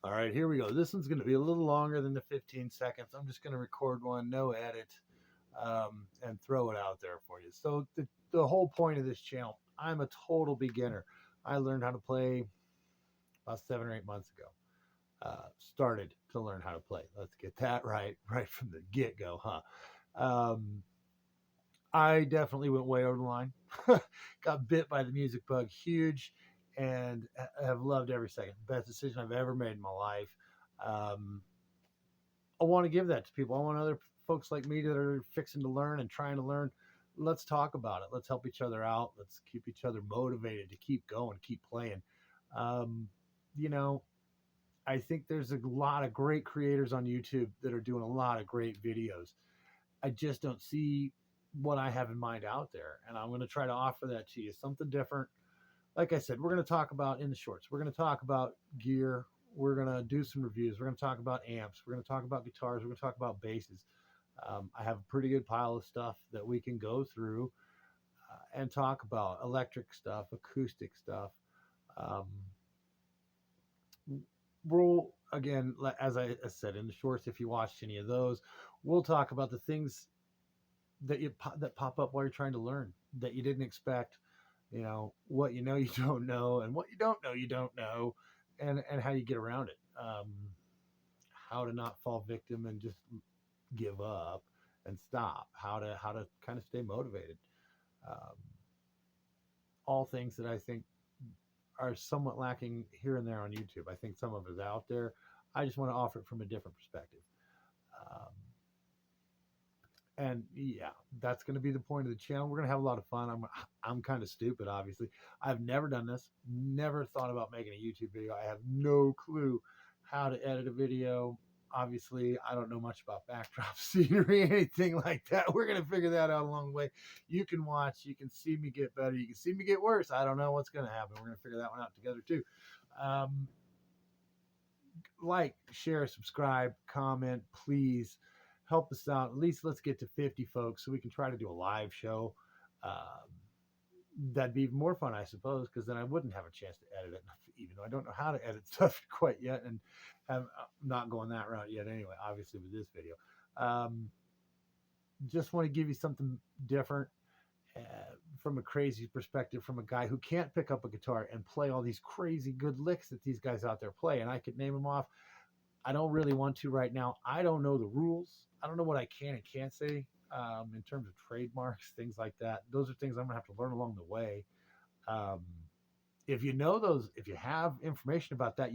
All right, here we go. This one's going to be a little longer than the 15 seconds. I'm just going to record one, no edit, and throw it out there for you. So, the whole point of this channel, I'm a total beginner. I learned how to play about 7 or 8 months ago. Started to learn how to play. Let's get that right from the get go, huh? Um, I definitely went way over the line. Got bit by the music bug huge, and have loved every second. Best decision I've ever made in my life. Um, I want to give that to people. I want other folks like me that are fixing to learn and trying to learn. Let's talk about it. Let's help each other out. Let's keep each other motivated to keep going, keep playing. Um, you know, I think there's a lot of great creators on YouTube that are doing a lot of great videos. I just don't see what I have in mind out there. And I'm going to try to offer that to you, something different. Like I said, we're going to talk about in the shorts, we're going to talk about gear. We're going to do some reviews. We're going to talk about amps. We're going to talk about guitars. We're going to talk about basses. I have a pretty good pile of stuff that we can go through and talk about electric stuff, acoustic stuff. Um, we'll, again, as I said in the shorts, if you watched any of those, we'll talk about the things that pop up while you're trying to learn that you didn't expect. You know what you know you don't know, and what you don't know you don't know, and how you get around it. How to not fall victim and just give up and stop. How to kind of stay motivated. Um, all things that I think are somewhat lacking here and there on YouTube. I think some of it is out there. I just want to offer it from a different perspective. Um, and yeah, that's going to be the point of the channel. We're going to have a lot of fun. I'm kind of stupid, obviously. I've never done this, never thought about making a YouTube video. I have no clue how to edit a video. Obviously, I don't know much about backdrop scenery, anything like that. We're going to figure that out along the way. You can watch, you can see me get better, you can see me get worse. I don't know what's going to happen. We're going to figure that one out together too. Um, like, share, subscribe, comment, please help us out. At least let's get to 50 folks so we can try to do a live show. Um, that'd be even more fun, I suppose, because then I wouldn't have a chance to edit it, even though I don't know how to edit stuff quite yet, and I'm not going that route yet anyway, obviously, with this video. Um, just want to give you something different uh, from a crazy perspective, from a guy who can't pick up a guitar and play all these crazy good licks that these guys out there play. And I could name them off. I don't really want to right now. I don't know the rules. I don't know what I can and can't say in terms of trademarks, things like that. Those are things I'm going to have to learn along the way. Um, if you know those, if you have information about that,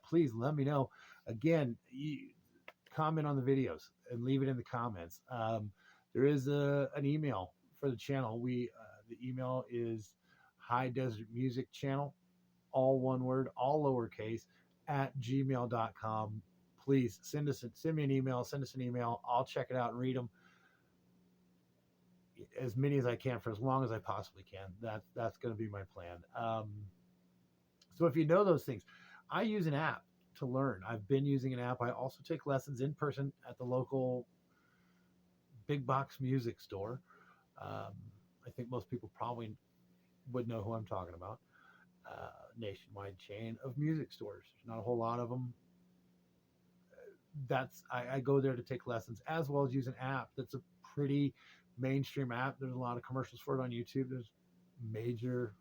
please let me know. Again, comment on the videos and leave it in the comments. There is an email for the channel. The email is High Desert Music Channel, all one word, all lowercase, at gmail.com. Please send me an email, send us an email. I'll check it out and read them, as many as I can for as long as I possibly can. That's going to be my plan. So if you know those things, I use an app to learn. I've been using an app. I also take lessons in person at the local big box music store. Um, I think most people probably would know who I'm talking about. Nationwide chain of music stores. There's not a whole lot of them. I go there to take lessons, as well as use an app that's a pretty mainstream app. There's a lot of commercials for it on YouTube. There's a major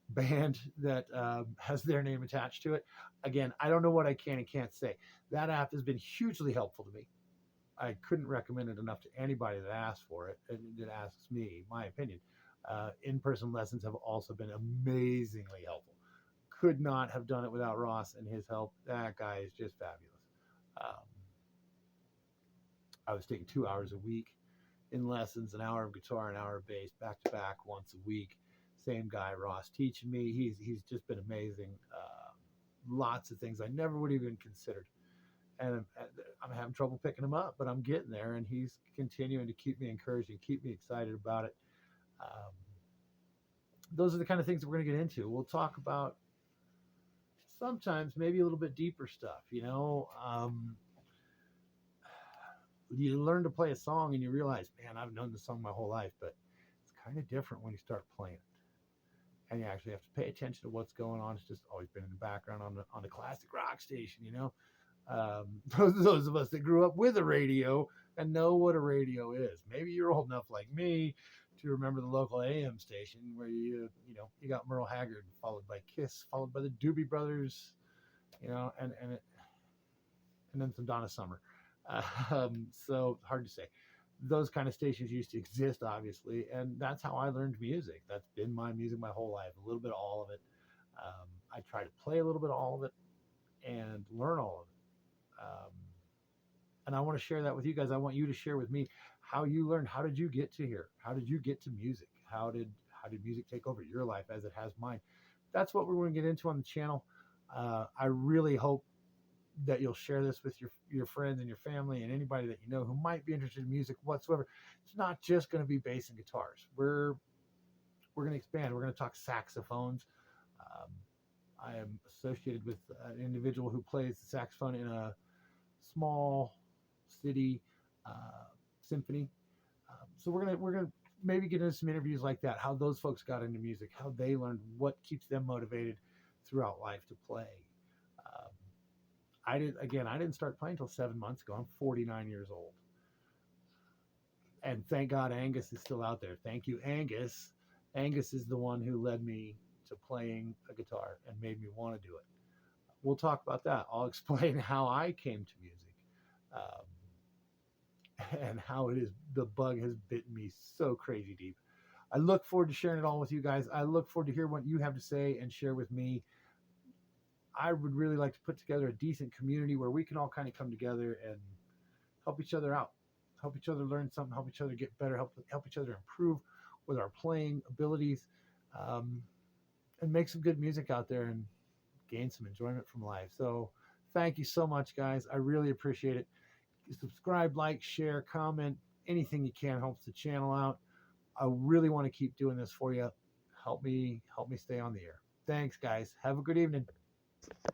band that has their name attached to it. Again, I don't know what I can and can't say. That app has been hugely helpful to me. I couldn't recommend it enough to anybody that asks for it and that asks me my opinion. In-person lessons have also been amazingly helpful. Could not have done it without Ross and his help. That guy is just fabulous. Um, I was taking 2 hours a week in lessons, an hour of guitar, an hour of bass, back to back once a week. Same guy, Ross, teaching me. He's just been amazing. Lots of things I never would have even considered. And I'm having trouble picking him up, but I'm getting there, and he's continuing to keep me encouraged and keep me excited about it. Those are the kind of things that we're going to get into. We'll talk about sometimes maybe a little bit deeper stuff, you learn to play a song and you realize, man, I've known this song my whole life, but it's kind of different when you start playing it. and you actually have to pay attention to what's going on. It's just always been in the background on the classic rock station, you know. Those of us that grew up with a radio and know what a radio is. Maybe you're old enough like me to remember the local AM station where you got Merle Haggard followed by Kiss, followed by the Doobie Brothers, and then some Donna Summer. So hard to say. Those kind of stations used to exist, obviously, and that's how I learned music. That's been my music my whole life, a little bit of all of it. I try to play a little bit of all of it and learn all of it. And I want to share that with you guys. I want you to share with me how you learned. How did you get to here? How did you get to music? How did music take over your life as it has mine? That's what we're going to get into on the channel. I really hope that you'll share this with your friends and your family and anybody that you know who might be interested in music whatsoever. It's not just going to be bass and guitars. We're going to expand. We're going to talk saxophones. Um, I am associated with an individual who plays the saxophone in a small city symphony. So we're gonna maybe get into some interviews like that. How those folks got into music, how they learned, what keeps them motivated throughout life to play. Um, I didn't start playing until 7 months ago. I'm 49 years old, and thank God Angus is still out there. Thank you, Angus. Angus is the one who led me to playing a guitar and made me want to do it. We'll talk about that. I'll explain how I came to music, and how it is the bug has bitten me so crazy deep. I look forward to sharing it all with you guys. I look forward to hear what you have to say and share with me. I would really like to put together a decent community where we can all kind of come together and help each other out, help each other learn something, help each other get better, help each other improve with our playing abilities, um, and make some good music out there and gain some enjoyment from life. So thank you so much, guys. I really appreciate it. Subscribe, like, share, comment, anything you can helps the channel out. I really want to keep doing this for you. Help me stay on the air. Thanks, guys. Have a good evening.